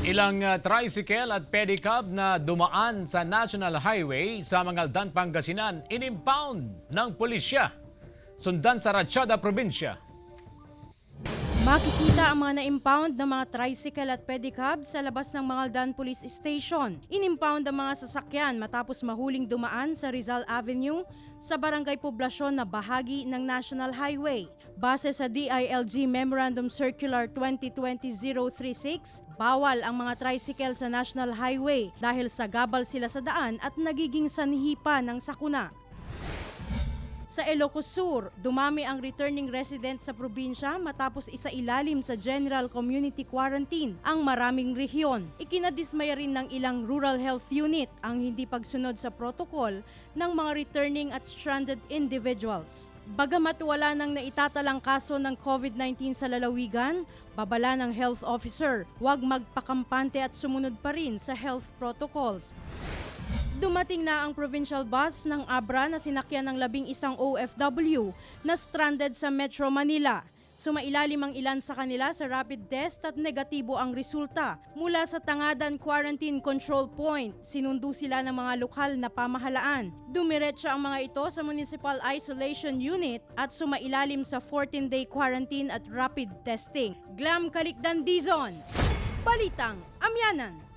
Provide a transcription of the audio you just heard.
Ilang tricycle at pedicab na dumaan sa National Highway sa Mangaldan, Pangasinan, inimpound ng pulisya. Sundan sa Ratsyada Probinsya. Makikita ang mga na-impound na mga tricycle at pedicab sa labas ng Mangaldan Police Station. Inimpound ang mga sasakyan matapos mahuling dumaan sa Rizal Avenue sa barangay poblasyon na bahagi ng National Highway. Base sa DILG Memorandum Circular 2020-036, bawal ang mga tricycle sa National Highway dahil sagabal sila sa daan at nagiging sanhi pa ng sakuna. Sa Ilocos Sur, dumami ang returning resident sa probinsya matapos isailalim sa General Community Quarantine ang maraming rehiyon. Ikinadismaya rin ng ilang Rural Health Unit ang hindi pagsunod sa protocol ng mga returning at stranded individuals. Bagamat wala nang naitatalang kaso ng COVID-19 sa lalawigan, babala ng health officer, huwag magpakampante at sumunod pa rin sa health protocols. Dumating na ang provincial bus ng Abra na sinakyan ng 11 OFW na stranded sa Metro Manila. Sumailalim ang ilan sa kanila sa rapid test at negatibo ang resulta. Mula sa Tangadan Quarantine Control Point, sinundo sila ng mga lokal na pamahalaan. Dumiretso ang mga ito sa Municipal Isolation Unit at sumailalim sa 14-day quarantine at rapid testing. Glam Kalikdan Dizon, Balitang Amianan.